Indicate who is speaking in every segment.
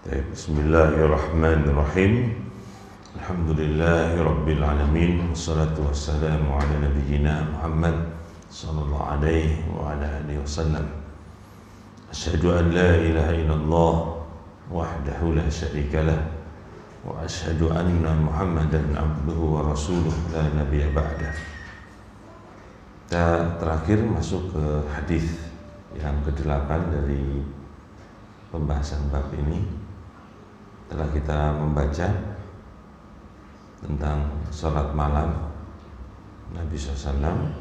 Speaker 1: Bismillahirrahmanirrahim. Alhamdulillahirabbil alamin. Wassalatu wassalamu ala nabiyyina Muhammad sallallahu alaihi wa ala alihi wasallam. Asyhadu an la ilaha illallah wahdahu la syarika lah wa asyhadu anna Muhammadan abduhu wa rasuluh la nabiyya ba'dah. Kita terakhir masuk ke hadis yang ke-8 dari pembahasan bab ini. Setelah kita membaca tentang sholat malam Nabi SAW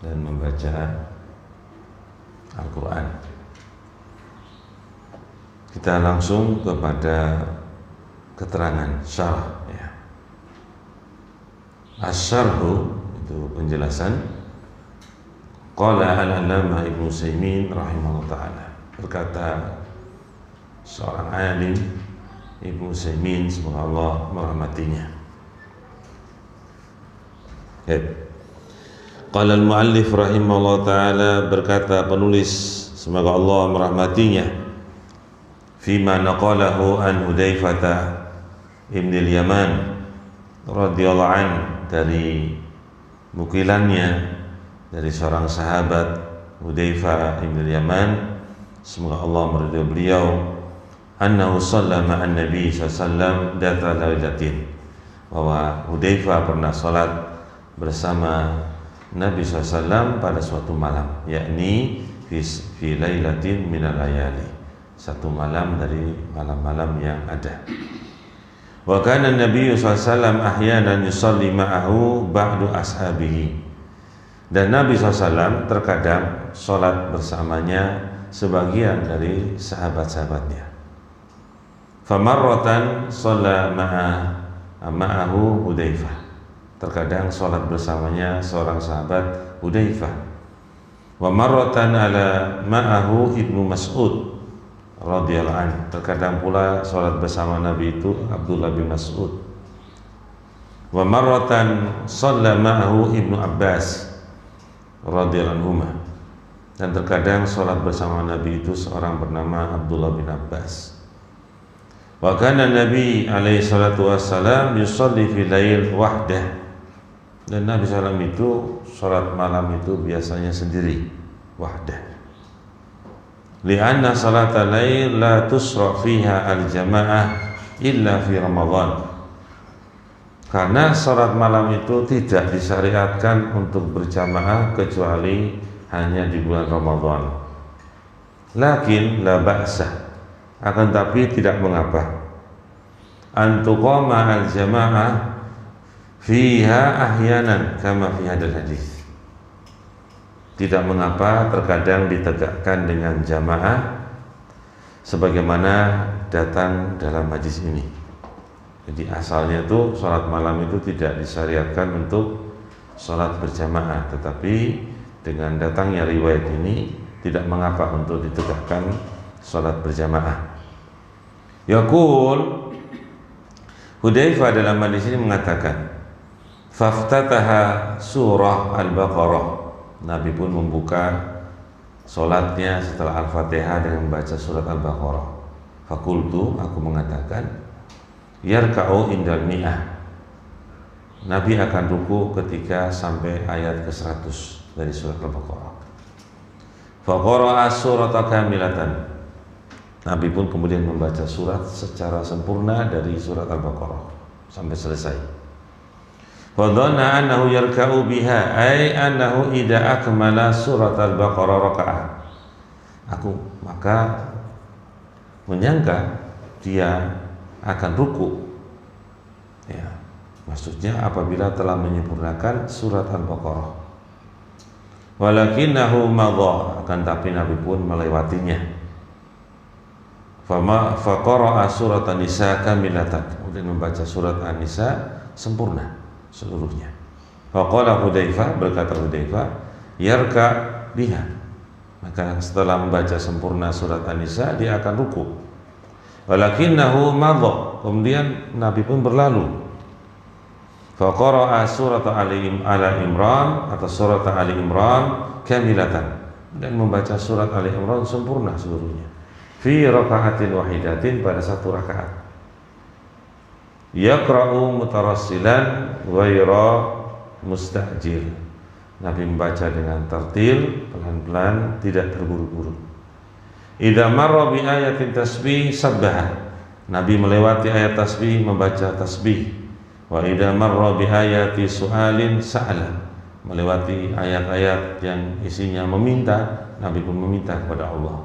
Speaker 1: dan membaca Al-Quran, kita langsung kepada keterangan syarah ya. Asy-syarhu itu penjelasan. Qala al-allamah Ibnu Utsaimin rahimahullah ta'ala, berkata seorang alim Ibnu Utsaimin, semoga Allah merahmatinya. Qala al-muallif rahimahullah ta'ala, berkata penulis, semoga Allah merahmatinya, fima naqalahu an Hudzaifah ibn al-Yaman radhiyallahu an, dari nukilannya dari seorang sahabat Hudzaifah ibn al-Yaman, semoga Allah meridhai beliau, annahu shalla ma'an nabi sallallahu data lailatin, bahwa Hudzaifah pernah salat bersama Nabi SAW pada suatu malam, yakni fi lailatin minal layali, satu malam dari malam-malam yang ada. Wa kana Nabi SAW ahyanan yusalli ma'ahu ba'du ashabihi, dan Nabi SAW terkadang salat bersamanya sebagian dari sahabat-sahabatnya. Famarratan shalla ma'ahu Hudzaifah, terkadang salat bersamanya seorang sahabat Hudzaifah. Wa marratan ala ma'ahu Ibnu Mas'ud radhiyallahu anhu, terkadang pula salat bersama Nabi itu Abdullah bin Mas'ud. Wa marratan shalla ma'ahu Ibnu Abbas radhiyallahu anhuma, dan terkadang salat bersama Nabi itu seorang bernama Abdullah bin Abbas. Wa kana Nabi alaihi salatu wassalam yusalli fi lail wahdah, dan Nabi SAW itu salat malam itu biasanya sendiri, wahdah. Li'anna salatal lail la tusra fiha al-jamaah illa fi Ramadan, karena salat malam itu tidak disyariatkan untuk berjamaah kecuali hanya di bulan Ramadan. Lakin la ba'sah, akan tapi tidak mengapa, antuqama al-jamaah fiha ahyanan kama fi hadal hadis, tidak mengapa terkadang ditegakkan dengan jamaah sebagaimana datang dalam hadis ini. Jadi asalnya itu salat malam itu tidak disyariatkan untuk salat berjamaah, tetapi dengan datangnya riwayat ini tidak mengapa untuk ditegakkan salat berjamaah. Yaqul, Hudzaifah dalam hadis ini mengatakan, faftataha surah Al-Baqarah, Nabi pun membuka salatnya setelah Al-Fatihah dengan membaca surat Al-Baqarah. Fakultu, aku mengatakan, yarka'u indal mi'ah, Nabi akan ruku ketika sampai ayat ke-100 dari surat Al-Baqarah. Faqara'a surata kamilatan, Nabi pun kemudian membaca surat secara sempurna dari surat Al-Baqarah sampai selesai. Fadhanna annahu yarka'u biha, ay annahu idza akmala surat Al-Baqarah raka'ah. Aku maka menyangka dia akan ruku. Ya, maksudnya apabila telah menyempurnakan surat Al-Baqarah. Walakinahu madha, akan tapi Nabi pun melewatinya. Faqara'a surat An-Nisa kamilatan, kemudian membaca surat An-Nisa sempurna seluruhnya. Faqala Hudzaifah, berkata Hudzaifah, yarka biha, maka setelah membaca sempurna surat An-Nisa dia akan ruku. Walakinnahu madha, kemudian Nabi pun berlalu. Faqara'a surat Ali Imran atau surat Ali Imran kamilatan, dan membaca surat Ali Imran sempurna seluruhnya. fi raka'atin wahidatin, pada satu rakaat. Yaqra'u mutarassilan ghaira mustajil. Nabi membaca dengan tertil, pelan-pelan, tidak terburu-buru. Idza marra bi ayatin tasbih sabbaha. Nabi melewati ayat tasbih, membaca tasbih. Wa idza marra bi ayati su'alin sa'ala. Melewati ayat-ayat yang isinya meminta, Nabi pun meminta kepada Allah.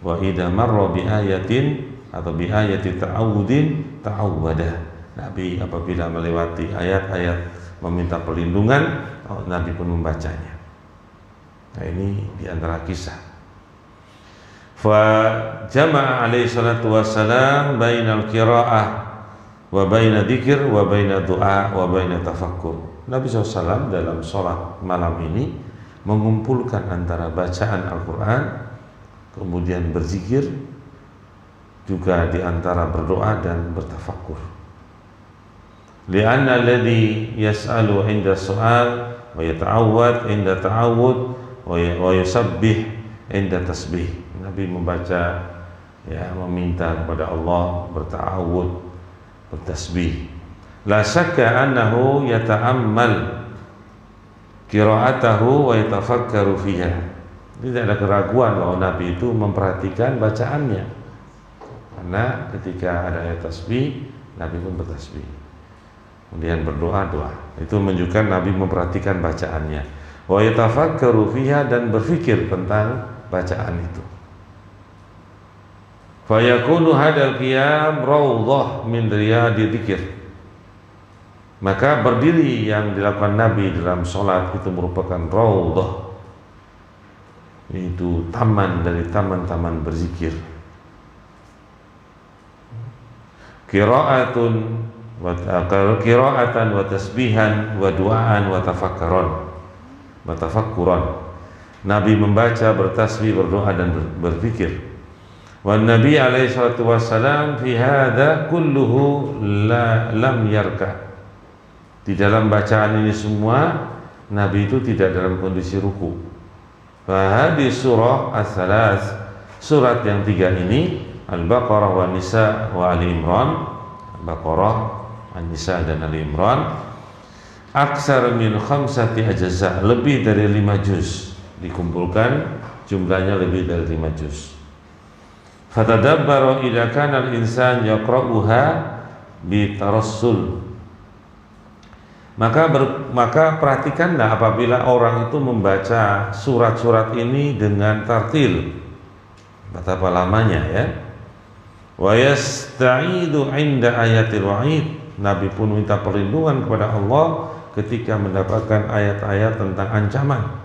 Speaker 1: Wa idza marra bi ayatin atau bi ayati ta'awudin ta'awwada. Nabi apabila melewati ayat-ayat meminta perlindungan, Nabi pun membacanya. Nah, ini diantara kisah. Fa jama'a alaihi salatu wassalam bainal qira'ah wa baina dzikir wa baina du'a wa baina tafakkur. Nabi SAW dalam sholat malam ini mengumpulkan antara bacaan Al-Quran, kemudian berzikir, juga di antara berdoa dan bertafakkur. Li'anna alladhi yas'alu 'inda su'al wa yata'awwad 'inda ta'awud wa yusabbih 'inda tasbih. Nabi membaca, ya, meminta kepada Allah, berta'awud, bertasbih. La syakka annahu yata'ammal qira'atahu wa yatafakkaru fiha. Tidak ada keraguan bahwa Nabi itu memperhatikan bacaannya. Karena ketika ada ayat tasbih, Nabi pun bertasbih. Kemudian berdoa, doa. Itu menunjukkan Nabi memperhatikan bacaannya. Wa yatafakkaru fiha, dan berfikir tentang bacaan itu. Fa yakunu hadal qiyam raudhah min riyadi dzikir. Maka berdiri yang dilakukan Nabi dalam sholat itu merupakan raudhah, yaitu taman dari taman-taman berzikir. Qira'atan wa tasbihan wa du'aan wa tafakkuran. Nabi membaca, bertasbih, berdoa, dan berpikir. Wa Nabi alaihi salatu wassalam fi hadza kulluhu lam yarka. Di dalam bacaan ini semua Nabi itu tidak dalam kondisi ruku. Fa hadhihi surah as-salas, surat yang tiga ini, Al-Baqarah wa Nisa wa Ali Imran. Al-Baqarah, An-Nisa, dan Ali Imran, aksar min khamsati ajza, lebih dari 5 juz, dikumpulkan jumlahnya lebih dari 5 juz. Fatadabbaru idza kana al-insan yaqra'uha bi tarassul. Maka perhatikanlah apabila orang itu membaca surat-surat ini dengan tartil, betapa lamanya, ya. Wa yasta'idu 'inda ayatil wa'id. Nabi pun minta perlindungan kepada Allah ketika mendapatkan ayat-ayat tentang ancaman.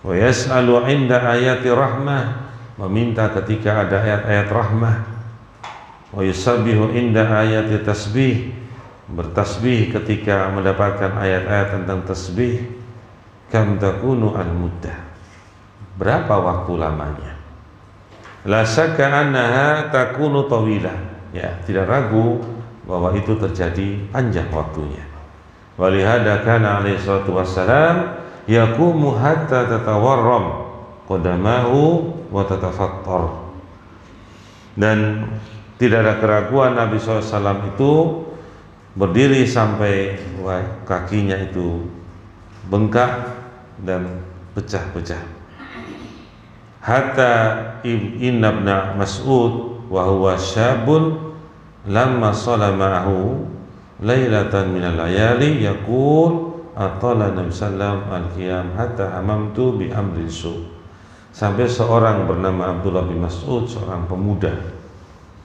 Speaker 1: Wa yas'alu 'inda ayati rahmah, meminta ketika ada ayat-ayat rahmah. Wa yusabbihu 'inda ayati tasbih, bertasbih ketika mendapatkan ayat-ayat tentang tasbih. Kam takunu al-muddah, berapa waktu lamanya? La syakka annaha takunu tawilah, ya, tidak ragu bahwa itu terjadi panjang waktunya. Walihada kana alaihi salatu wassalam yaqumu hatta tatawarram qadamahu wa tatafattar. Dan tidak ada keraguan Nabi SAW itu berdiri sampai kakinya itu bengkak dan pecah-pecah. Hatta inna ibn Mas'ud wa huwa syabun lamma shala ma'ahu lailatan minal layali yaqul atala Nabi sallam al-qiyam hatta hamamtu bi amrin su. Sampai seorang bernama Abdullah bin Mas'ud, seorang pemuda,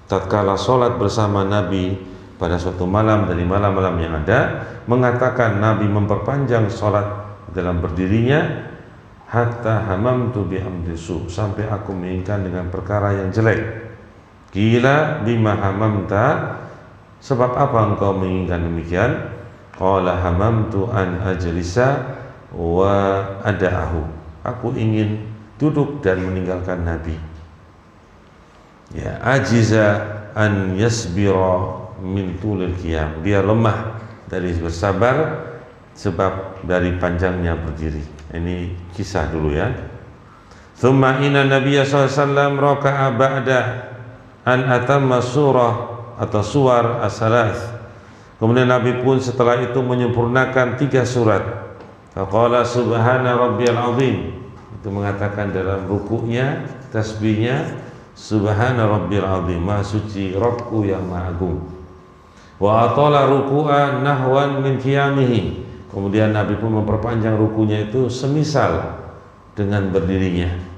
Speaker 1: tatkala sholat bersama Nabi pada suatu malam dari malam-malam yang ada, mengatakan Nabi memperpanjang sholat dalam berdirinya, hatta hamamtu bi amrin su, sampai aku menginginkan dengan perkara yang jelek. Qila bima hamamta, sebab apa engkau menginginkan demikian? Qala hamamtu an ajlisa wa ada'ahu, aku ingin duduk dan meninggalkan Nabi. Ya, ajiza an yasbira min tulil qiyam, dia lemah dari bersabar sebab dari panjangnya berdiri. Ini kisah dulu, ya. Thumma inna Nabiya SAW raka'a ba'da an atamma surah atau suwar as-salath. Kemudian Nabi pun setelah itu menyempurnakan 3 surat. Faqala subhana rabbiyal azim. Itu mengatakan dalam rukuknya, tasbihnya, subhana rabbiyal azim, maha suci Rabbku yang maha agung. Wa atala ruku'a nahwan min qiyamihi. Kemudian Nabi pun memperpanjang rukunya itu semisal dengan berdirinya.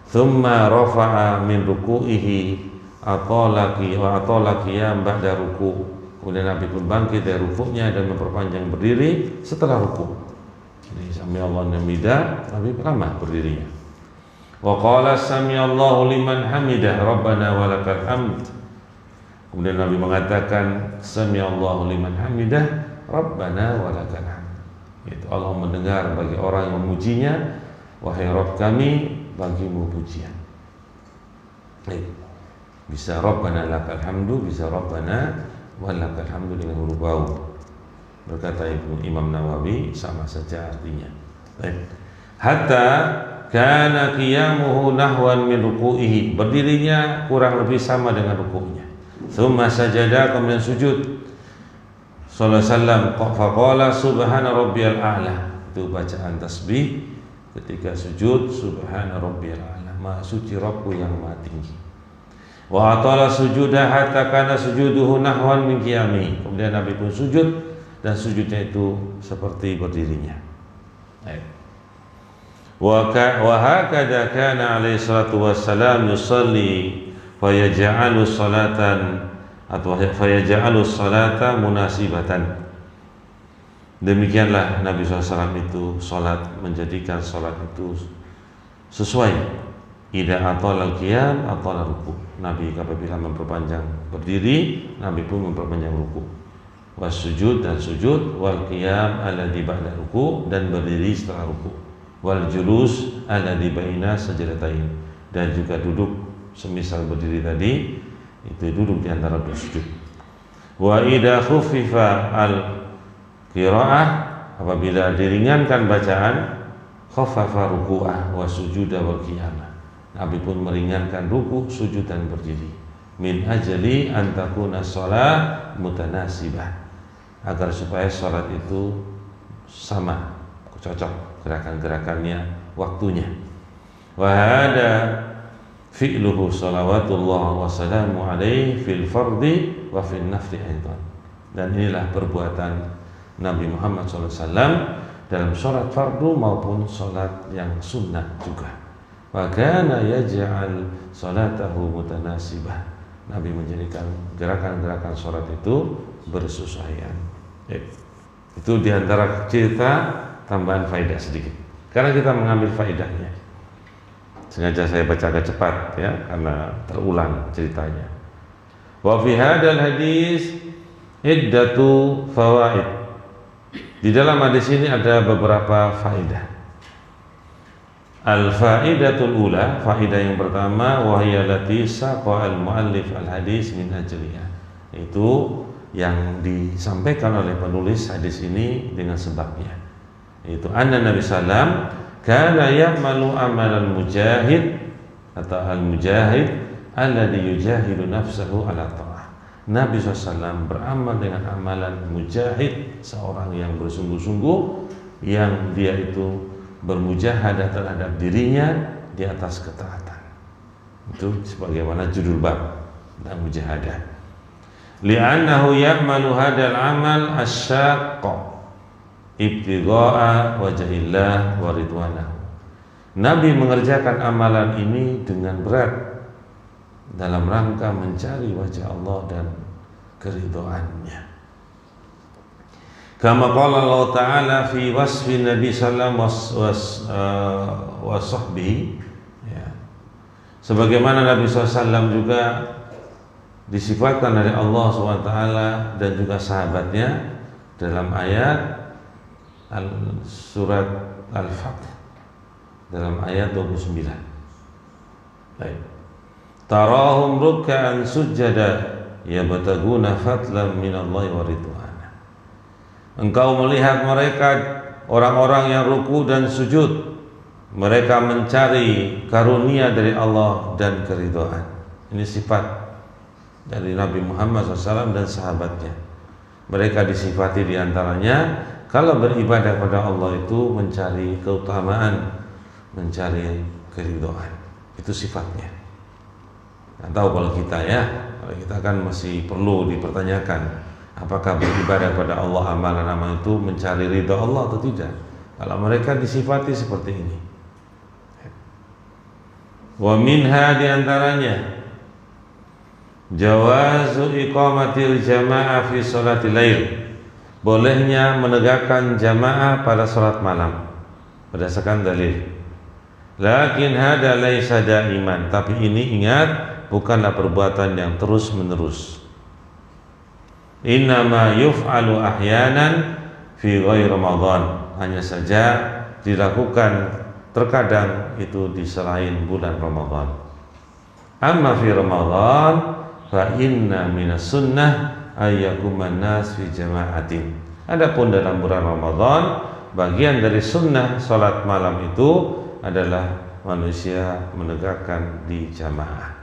Speaker 1: Thumma rafa'a min ruku'ihi atala qiyam ba'da ruku'. Kemudian Nabi pun bangkit dari rukuknya dan memperpanjang berdiri setelah ruku'. Jadi sami'allahu liman hamidah, Nabi lama berdirinya. Wa qala sami'allahu liman hamidah rabbana walakal hamd. Kemudian Nabi mengatakan sami'allahu liman hamidah rabbana walakal hamd. Itu Allah mendengar bagi orang yang memujinya, wahai Rabb kami, bagimu pujian. Bisa rabbana lakal hamdu, bisa rabbana walakal hamdu dengan huruf waw. Berkata Imam Nawawi, sama saja artinya. Baik. Hatta kana qiyamuhu nahwan min ruku'ihi. Berdirinya kurang lebih sama dengan ruku'nya. Tsumma sajada, kemudian sujud. Sallallahu alaihi wasallam faqala subhana rabbiyal a'la. Itu bacaan tasbih ketika sujud, subhana rabbiyal a'la, maha suci Rabbku yang maha tinggi. Wa atala sujudah hatta kana sujuduhu nahwan min qiyami. Kemudian Nabi pun sujud dan sujudnya itu seperti berdirinya. Wa hakadha kana alaihi salatu wassalam yusalli fayaj'alu salatan atau fayaj'alu salata munasibatan. Demikianlah Nabi SAW itu salat, menjadikan salat itu sesuai. Idza atala al-qiyam atala ruku'. Nabi apabila memperpanjang berdiri, Nabi pun memperpanjang ruku'. Was sujud, dan sujud, wal qiyam alladzi ba'da ruku', dan berdiri setelah ruku'. Wal julus alladzi baina sajdatain, dan juga duduk semisal berdiri tadi, itu duduk di antara dua sujud. Wa idza khuffifa al qiraah, apabila diringankan bacaan, khaffafa ruku'ah wa sujuda wal qiyamah. Nabi pun meringankan ruku', sujud, dan berdiri. Min ajli an takuna shalah mutanasibah, agar supaya salat itu sama, cocok gerakan-gerakannya, waktunya. Wa hada fi'luhu salawatullah wa salamu alaihi fil fardi wa fil nafli aidan. Dan inilah perbuatan Nabi Muhammad SAW dalam sholat fardu maupun sholat yang sunnah juga. Wa kana yaj'al salatahu mutanasibah. Nabi menjadikan gerakan-gerakan sholat itu bersesuaian. Itu diantara cerita, tambahan faedah sedikit. Karena kita mengambil faedahnya. Sengaja saya baca agak cepat ya, karena terulang ceritanya. Wa fi hadzal hadis iddatu fawaid. Di dalam hadis ini ada beberapa faedah. Al-faidatul ula, faedah yang pertama, wahya allati saqa al-muallif al-hadis min ajliha. Itu yang disampaikan oleh penulis hadis ini dengan sebabnya. Itu anna Nabi sallam kana ya'malu amalan mujahid atau al-mujahid alladhi yujahidu nafsahu ala ta'ah. Nabi SAW beramal dengan amalan mujahid, seorang yang bersungguh-sungguh, yang dia itu bermujahadah terhadap dirinya di atas ketaatan. Itu sebagaimana judul bab tentang mujahadah. Li'annahu ya'malu hadzal amal asy-syaqqa ibtigha'a wajhillah wa ridwanahu. Nabi mengerjakan amalan ini dengan berat dalam rangka mencari wajah Allah dan keridhaannya. Kama qala Allah Ta'ala fi wasfi Nabi sallallahu alaihi wasallam ya. Sebagaimana Nabi SAW juga disifatkan oleh Allah SWT dan juga sahabatnya dalam ayat surat Al-Fath dalam ayat 29. Baik. Tarahum ruk'an sujada yabtaguna fadlan minallahi wa ridwana. Engkau melihat mereka orang-orang yang ruku dan sujud, mereka mencari karunia dari Allah dan keridhaan. Ini sifat dari Nabi Muhammad SAW dan sahabatnya. Mereka disifati diantaranya kalau beribadah kepada Allah itu mencari keutamaan, mencari keridhaan. Itu sifatnya. Nah, tahu kalau kita kalau kita kan masih perlu dipertanyakan, apakah beribadah kepada Allah amalan-amalan itu mencari ridha Allah atau tidak? Kalau mereka disifati seperti ini. Wa minha diantaranya jawazu iqamatil jamaah fi sholatil lail, bolehnya menegakkan jamaah pada sholat malam berdasarkan dalil. Lakin hada laisa daiman, tapi ini ingat bukanlah perbuatan yang terus menerus. Innama yuf'alu ahyanan fi ghairi Ramadan, hanya saja dilakukan terkadang itu di selain bulan Ramadan. Amma fi Ramadan fa inna minas sunnah ayyakuman nas fi jama'atin. Adapun dalam bulan Ramadan, bagian dari sunnah salat malam itu adalah manusia menegakkan di jamaah.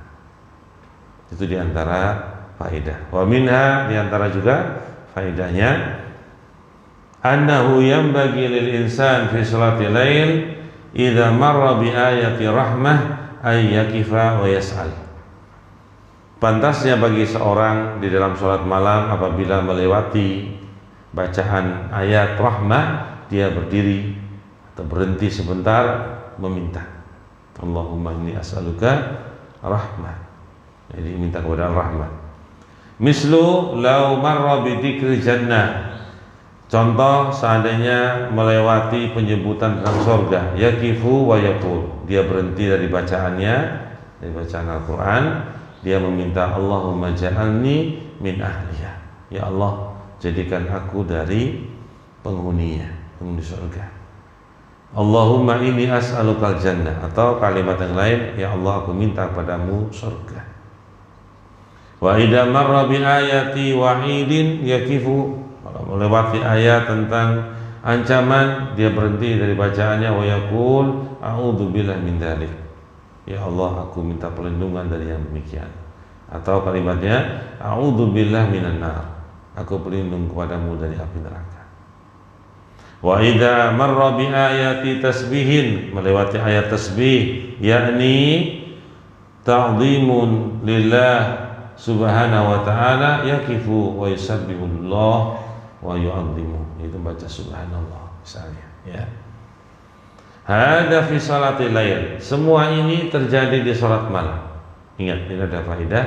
Speaker 1: Itu diantara faedah. Wa minha, diantara juga faedahnya, annahu yanbaghi lil insan fi salatil lail idza marra bi ayati rahmah ay yakifa wa yas'al. Pantasnya bagi seorang di dalam salat malam apabila melewati bacaan ayat rahmah, dia berdiri atau berhenti sebentar meminta, Allahumma inni as'aluka rahmah. Jadi minta kepada rahmat. Mislu law marra bi dzikri jannah. Contoh seandainya melewati penyebutan tentang surga, yakifu wa yaqul, dia berhenti dari bacaannya, dari bacaan Al-Quran, dia meminta Allahumma ja'alni min ahliya, ya Allah jadikan aku dari penghuninya, penghuni surga. Allahumma inni as'alukal jannah, atau kalimat yang lain, ya Allah aku minta padamu surga. Wa idza marra bi ayati wa'idin yakifu, kalau melewati ayat tentang ancaman, dia berhenti dari bacaannya, wa yaqul a'udzubillahi min dzalik, ya Allah aku minta perlindungan dari yang demikian. Atau kalimatnya a'udzubillahi minan nar, aku berlindung kepadamu dari api neraka. Wa idza marra bi ayati tasbihin, melewati ayat tasbih, yakni ta'dhimun lillah subhanahu wa ta'ala, yakifu wa yusabbihullah wa yu'azzimu, itu baca subhanallah misalnya, ya. Hada fi salatil lail, semua ini terjadi di salat malam. Ingat, ini ada faedah.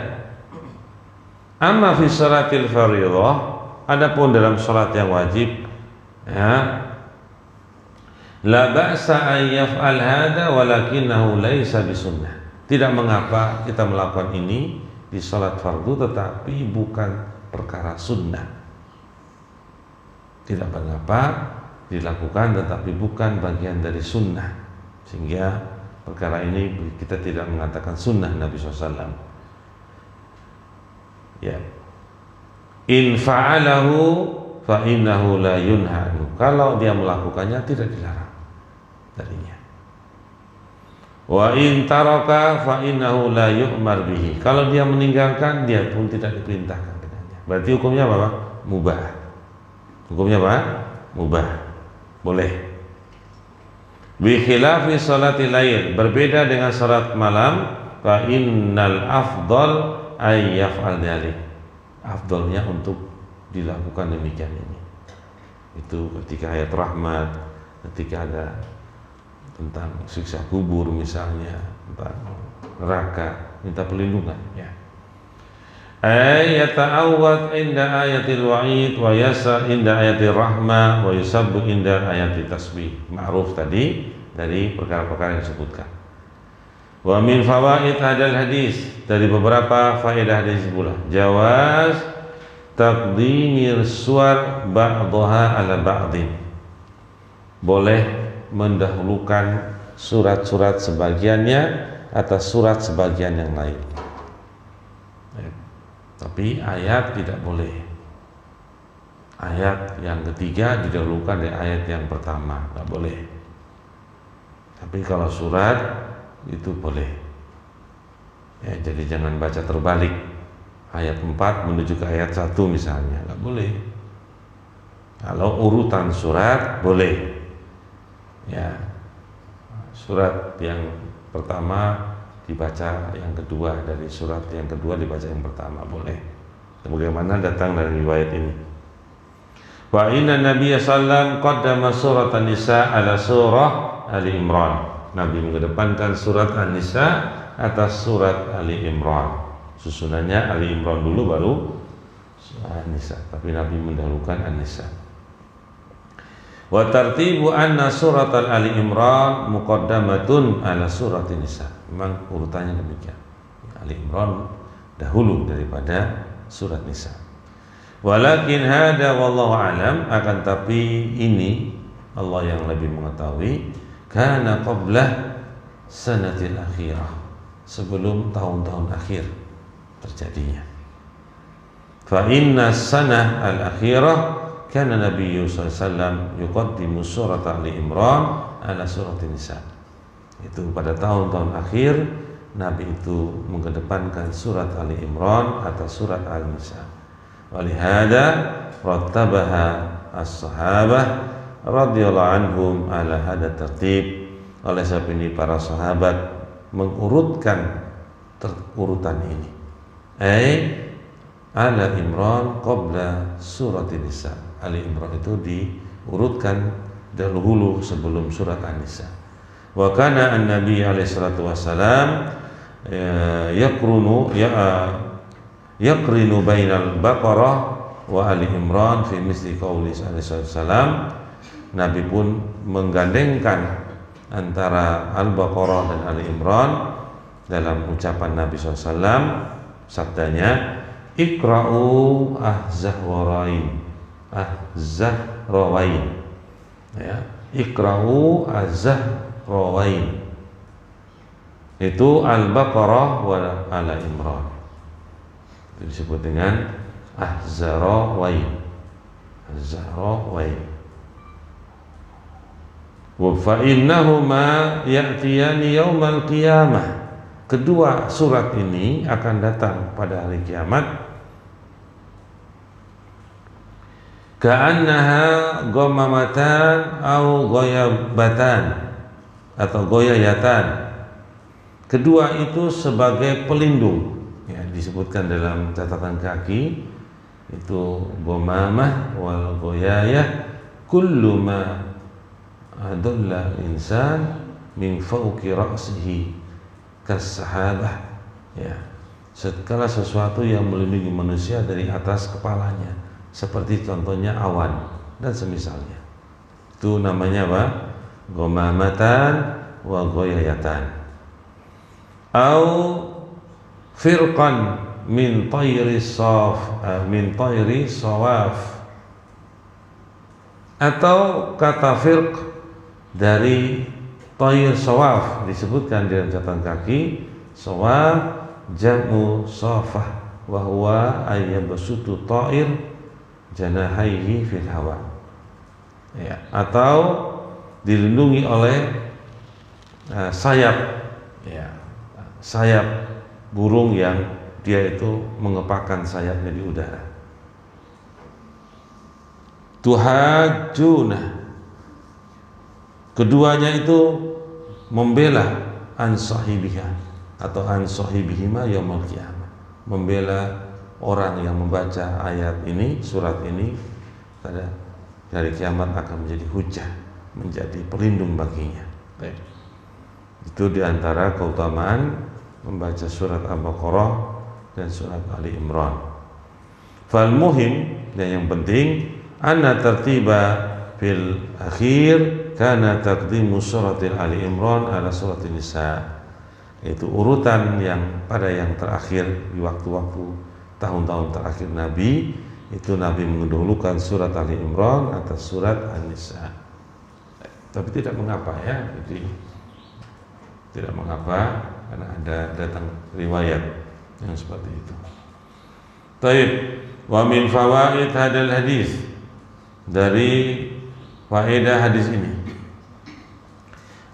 Speaker 1: Amma fi salatil fardhah, adapun dalam salat yang wajib, ya, la ba'sa an yaf'al hada walakinahu laisa bisunnah. Tidak mengapa kita melakukan ini di salat fardu, tetapi bukan perkara sunnah. Tidak mengapa dilakukan, tetapi bukan bagian dari sunnah, sehingga perkara ini kita tidak mengatakan sunnah Nabi SAW. Ya, in fa'alahu fa innahu la yunhanu, kalau dia melakukannya tidak dilarang darinya. Wa in taraka fa innahu la yu'mar bihi, kalau dia meninggalkan dia pun tidak diperintahkan dengannya. Berarti hukumnya apa? Mubah. Hukumnya apa? Mubah. Boleh. Bi khilafi salatil lail, berbeda dengan salat malam, fa innal afdal ay yaf'al dzalik. Afdalnya untuk dilakukan demikian ini. Itu ketika ayat rahmat, ketika ada tentang siksa kubur misalnya, tentang neraka, minta perlindungan, ya. Yata'awwad inda ayatil wa'id wa yasar inda ayatil rahmah wa yusabbu inda ayatil tasbih. Ma'ruf tadi dari perkara-perkara yang disebutkan. Wa min fawaid hadal hadis, dari beberapa faedah hadis pula, jawaz taqdimir suwar ba'daha ala ba'din, boleh mendahulukan surat-surat sebagiannya atas surat sebagian yang lain. Tapi ayat tidak boleh. Ayat yang ketiga didahulukan dari ayat yang pertama, tidak boleh. Tapi kalau surat itu boleh. Ya, jadi jangan baca terbalik. Ayat 4 menuju ke ayat 1 misalnya, nggak boleh. Kalau urutan surat boleh. Ya. Surat yang pertama dibaca yang kedua, dari surat yang kedua dibaca yang pertama, boleh. Sebagaimana datang dari riwayat ini. Wa inna Nabiya sallam qaddama surat An-Nisa ala surah Ali Imran. Nabi mengedepankan surat An-Nisa atas surat Ali Imran. Susunannya Ali Imran dulu baru An-Nisa, tapi Nabi mendahulukan An-Nisa. Wa tartibu anna surat Ali Imran muqaddamatun ala surat An-Nisa. Memang urutannya demikian. Ali Imran dahulu daripada surat Nisa. Walakin hada wallahu alam, akan tapi ini Allah yang lebih mengetahui, kana qablah sanatil akhirah, sebelum tahun-tahun akhir terjadinya. Fa inna sanah al-akhirah kana Nabi sallallahu alaihi wasallam yuqaddimu surat Ali Imran ala surat Nisa. Itu pada tahun-tahun akhir Nabi itu mengedepankan surat Ali Imran atas surat Al-Nisa. Walihada rattabaha as-sahabah radhiyallahu anhum ala hada tertib. Oleh sebab ini para sahabat mengurutkan urutan ini. Ala Imran qabla surat Nisa. Ali Imran itu diurutkan dahulu sebelum surat An-Nisa. Wa kana an-nabi alaihi salatu wassalam yaqrinu bainal Baqarah wa Ali Imran fi misli qauli sallallahu alaihi wasallam. Nabi pun menggandengkan antara Al-Baqarah dan Ali Imran dalam ucapan Nabi SAW. Sabdanya, ikra'u ahzahrawain, ya, ikra'u ahzahrawain, itu Al-Baqarah wa Ala Imran. Itu disebut dengan ahzahrawain. Wa fa innahuma ya'tiyani yaumal qiyamah. Kedua surat ini akan datang pada hari kiamat. Ka'annaha ghamamatan au ghayabatan atau goyayatan. Kedua itu sebagai pelindung. Ya, disebutkan dalam catatan kaki itu ghamamah wal goyayah kullu ma adalla insan min fawqi ra'sihi kas-sahabah, ya, segala sesuatu yang melindungi manusia dari atas kepalanya, seperti contohnya awan dan semisalnya. Itu namanya apa? Ghamamatan wa ghayayatan. Au firqan min tayri sawaf, atau kata firq dari Tayr sawaf, disebutkan dalam catatan kaki. Sawaf jam'u safah wa huwa ayyabsutu ta'ir janahaihi fil hawa, ya, atau dilindungi oleh sayap, ya, sayap burung yang dia itu mengepakkan sayapnya di udara. Tuhajjuna, keduanya itu membela an sahibiha atau an sahibihima yaumul qiyamah, membela orang yang membaca ayat ini, surat ini, pada hari kiamat akan menjadi hujah, menjadi pelindung baginya. Baik. Itu diantara keutamaan membaca surat Al-Baqarah dan surat Ali Imran. Fal muhim, dan yang penting, anna tertiba fil akhir karena taqdimu surat Ali Imran ala surat Nisa. Itu urutan yang pada yang terakhir di waktu-waktu tahun-tahun terakhir Nabi, itu Nabi mendahulukan surat Ali Imran atas surat An-Nisa. Tapi tidak mengapa, ya, jadi tidak mengapa karena ada datang riwayat yang seperti itu. Taib, wa min fawaid hadal hadis, dari faedah hadis ini,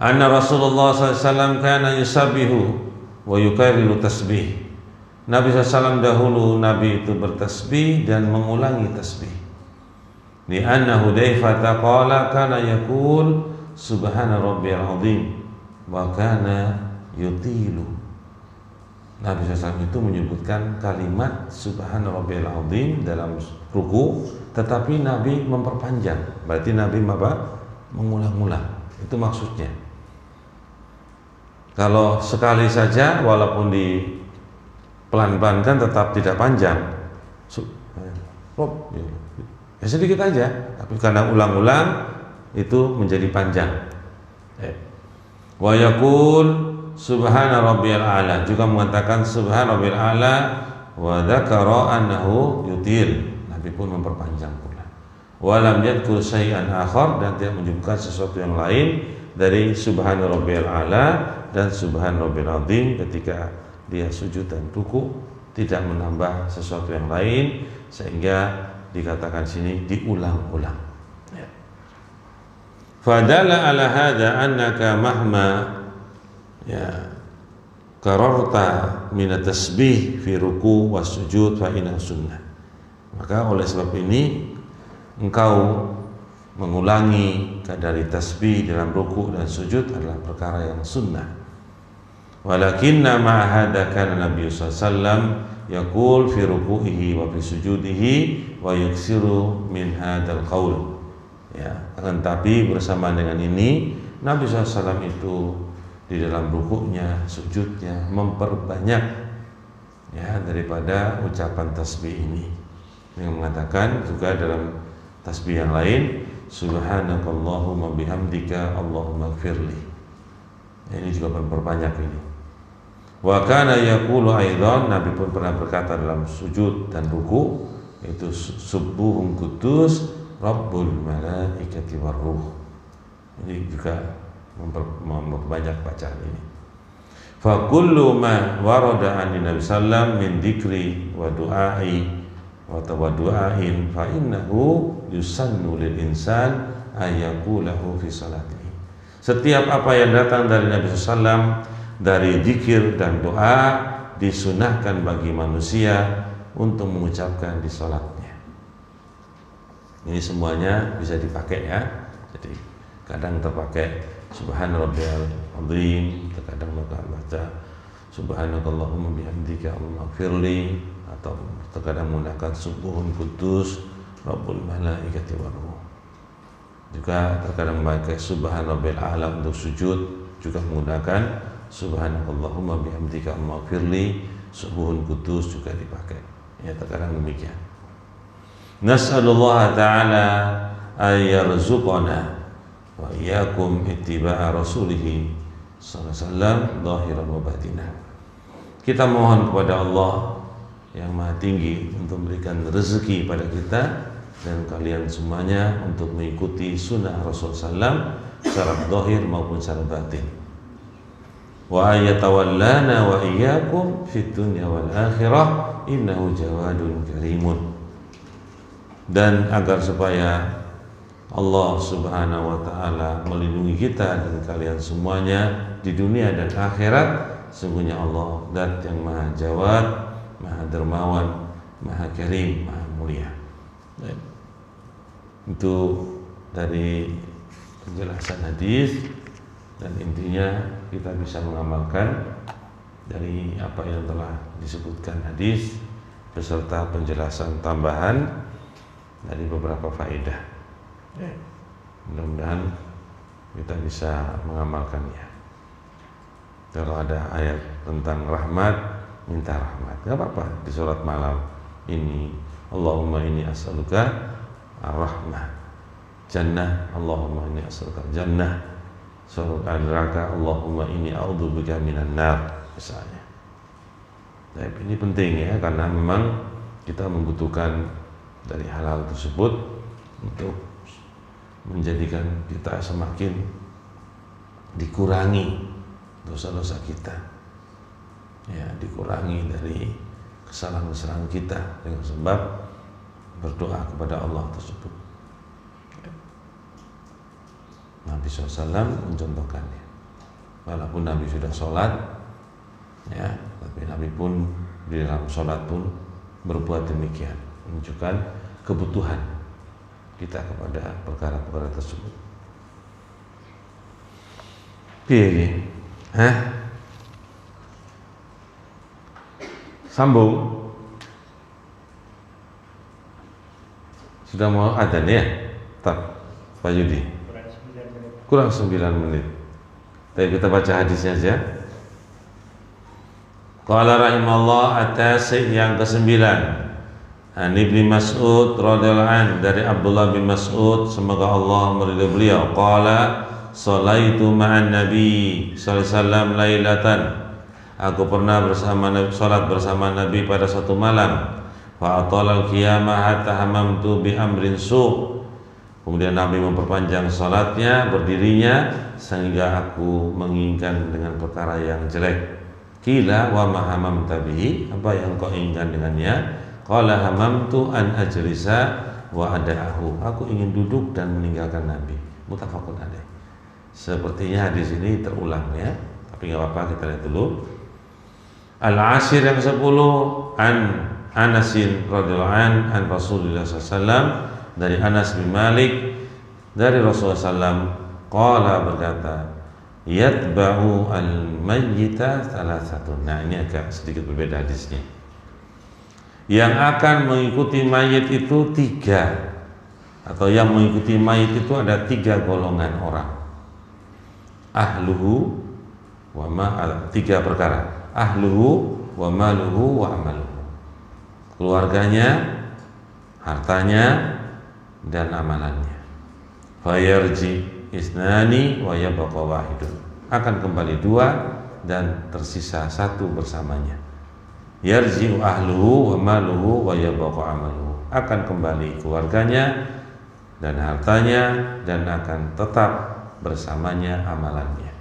Speaker 1: Anna Rasulullah SAW kana yusabbihu wa yukarriru tasbih. Nabi SAW dahulu Nabi itu bertasbih dan mengulangi tasbih. Li anna Hudzaifah qala kana yaqul subhana rabbiyal azim wa kana yutilu. Nabi SAW itu menyebutkan kalimat subhana rabbiyal azim dalam ruku, tetapi Nabi memperpanjang. Berarti Nabi mengulang-ulang. Itu maksudnya. Kalau sekali saja walaupun di pelan-pelankan tetap tidak panjang. Ya sedikit aja, tapi karena ulang-ulang itu menjadi panjang. Wa yaqul subhana rabbiyal a'la, juga mengatakan subhana rabbiyal a'la wa dzakara annahu yutil. Nabi pun memperpanjang pula. Wa lam yadhkur syai'an akhar, dan tidak menyebutkan sesuatu yang lain dari subhana rabbiyal a'la dan subhana rabbiyal azim ketika dia sujud dan ruku, tidak menambah sesuatu yang lain, sehingga dikatakan sini diulang-ulang. Fadalla ala hadza annaka mahma qararta min at-tasbih fi ruku' was sujud fa inna sunnah. Maka oleh sebab ini engkau mengulangi dari tasbih dalam ruku' dan sujud adalah perkara yang sunnah. Walakinna ma hadza kana Nabi sallallahu alaihi wasallam yaqul fi ruku'ihi wa fi sujudihi wa yuksiru min hadzal qaul. Ya, akan tapi bersama dengan ini Nabi SAW itu di dalam rukuknya, sujudnya memperbanyak ya daripada ucapan tasbih ini. Yang mengatakan juga dalam tasbih yang lain, subhanakallahumma bihamdika Allahumma ighfirli. Ya, ini juga memperbanyak ini. Wa kana yaqulu aidan, Nabi pun pernah berkata dalam sujud dan ruku, itu subuhun kudus Rabbul malaikati warruh. Ini juga memperbanyak bacaan ini. Fa kullu ma warada an Nabi sallam min dzikri wa du'ai wa tawaddu'ain fa innahu yusannu lil insan ayyaqulahu fi salatihi. Setiap apa yang datang dari Nabi sallam dari zikir dan doa disunahkan bagi manusia untuk mengucapkan di salatnya. Ini semuanya bisa dipakai ya. Jadi kadang terpakai subhana rabbiyal azim, terkadang baca subhanakallahumma bihamdika Allahumma ighfirli, atau terkadang menggunakan subuhun kudus Rabbul malaikati warruh. Juga terkadang memakai subhana rabbiyal a'la untuk sujud, juga menggunakan subhanakallahumma bihamdika Allahumma ighfirli, subuhun kudus juga dipakai. Ya, terkadang demikian. Nas'alullah ta'ala ayyarzuqana wa iyyakum ittiba'a rasulih sallallahu alaihi wasallam zahiran wa batinan. Kita mohon kepada Allah yang Maha Tinggi untuk memberikan rezeki pada kita dan kalian semuanya untuk mengikuti sunnah Rasul sallam secara zahir maupun secara batin. Wa ayatawallana wa iyyakum fid dunya wal akhirah innahu jawadun karimun. Dan agar supaya Allah Subhanahu wa taala melindungi kita dan kalian semuanya di dunia dan akhirat, sungguhnya Allah zat yang maha jawad, maha dermawan, maha karim, maha mulia. Itu dari penjelasan hadis, dan intinya kita bisa mengamalkan dari apa yang telah disebutkan hadis beserta penjelasan tambahan dari beberapa faedah. Mudah-mudahan kita bisa mengamalkannya. Kalau ada ayat tentang rahmat, minta rahmat, gak apa-apa di sholat malam ini. Allahumma inni as'aluka ar-rahmah jannah, Allahumma inni as'aluka jannah, surat an-neraka, Allahumma inni a'udzubika minan nar, misalnya. Nah, ini penting ya, karena memang kita membutuhkan dari hal-hal tersebut untuk menjadikan kita semakin dikurangi dosa-dosa kita, ya, dikurangi dari kesalahan-kesalahan kita dengan sebab berdoa kepada Allah tersebut. Nabi SAW mencontohkannya. walaupun Nabi sudah sholat, ya, tapi Nabi pun di dalam sholat pun berbuat demikian, menunjukkan kebutuhan kita kepada perkara-perkara tersebut. Piye? Sambung. Sudah mau adzan ya? Pak Yudi. Kurang 9 menit. Tapi kita baca hadisnya aja. Qala rahimallah at-tasi' yang ke-9. An Ibnu Mas'ud radhiyallahu anhu, dari Abdullah bin Mas'ud semoga Allah meridhai beliau, qala sholaitu ma'an nabi sallallahu alaihi wasallam lailatan, aku pernah salat bersama Nabi pada suatu malam. Fa atalal qiyamah hatta hamamtu bi amrin su', kemudian Nabi memperpanjang salatnya, berdirinya, sehingga aku menginginkan dengan perkara yang jelek. Qila wa ma hamamta bihi, apa yang kau inginkan dengannya? Qala hamamtu an ajlisa wa ada'ahu, aku ingin duduk dan meninggalkan Nabi. Muttafaqun alaih. Sepertinya hadis ini terulang ya, tapi nggak apa-apa, kita lihat dulu. Al-Ashir yang ke-10, an Anasin radhiyallahu an Rasulullah SAW, dari Anas bin Malik dari Rasulullah SAW, qala, berkata, yatba'u al-mayyita salasatun. Nah, ini agak sedikit berbeda hadisnya. Yang akan mengikuti mayit itu 3, atau yang mengikuti mayit itu ada 3 golongan orang. Ahluhu wa ma, 3 perkara. Ahluhu wa maluhu wa amaluhu. Keluarganya, hartanya, dan amalannya. Fayarji isnani wa yabqa wahidun, akan kembali 2 dan tersisa 1 bersamanya. Yarji'u ahluhu wa maluhu wa yabqa amaluhu, akan kembali keluarganya dan hartanya, dan akan tetap bersamanya amalannya.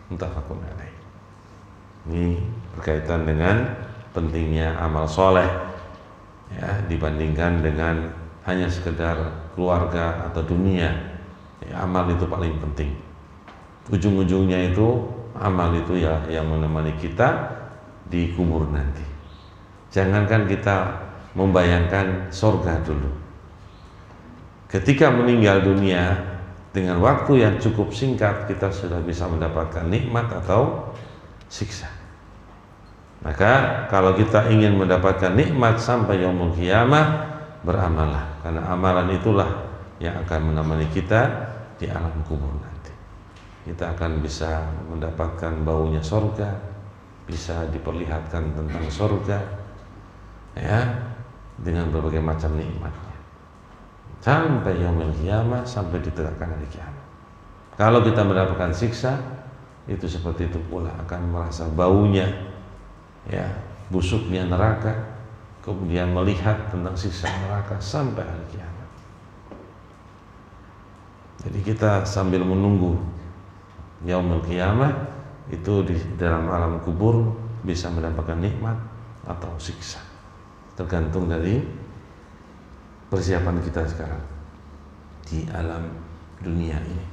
Speaker 1: Muttafaqun alaih. Ini berkaitan dengan pentingnya amal soleh, ya, dibandingkan dengan hanya sekedar keluarga atau dunia. Ya, amal itu paling penting. Ujung-ujungnya itu amal itu ya yang menemani kita di kubur nanti. Jangankan kita membayangkan surga dulu, ketika meninggal dunia dengan waktu yang cukup singkat kita sudah bisa mendapatkan nikmat atau siksa. Maka kalau kita ingin mendapatkan nikmat sampai yaumul qiyamah, beramallah, karena amalan itulah yang akan menemani kita di alam kubur nanti. Kita akan bisa mendapatkan baunya surga, bisa diperlihatkan tentang surga, ya, dengan berbagai macam nikmatnya sampai yaumul qiyamah, sampai ditegakkan hari kiamat. Kalau kita mendapatkan siksa, itu seperti itu pula akan merasa baunya, ya, busuknya neraka, kemudian melihat tentang siksa neraka sampai hari kiamat. Jadi kita sambil menunggu yaumul qiyamah itu di dalam alam kubur bisa mendapatkan nikmat atau siksa, tergantung dari persiapan kita sekarang di alam dunia ini.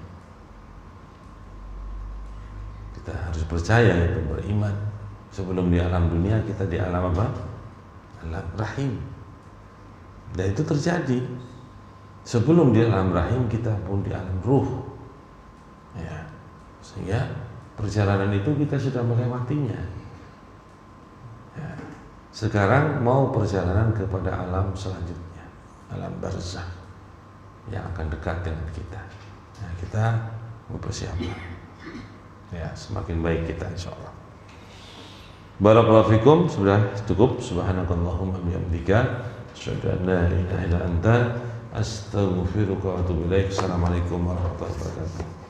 Speaker 1: Kita harus percaya itu, beriman. Sebelum di alam dunia, kita di alam apa? Alam rahim. Dan itu terjadi. Sebelum di alam rahim, kita pun di alam ruh. Ya. Sehingga perjalanan itu kita sudah melewatinya. Ya. Sekarang mau perjalanan kepada alam selanjutnya, alam barzakh yang akan dekat dengan kita. Nah, kita mempersiapkan. Ya, semakin baik kita insyaallah. Barakallahu fikum, sudah cukup. Subhanakallahumma bihamdika, asyhadu an la ilaha illa anta, astaghfiruka wa atubu ilaik. Assalamualaikum warahmatullahi wabarakatuh.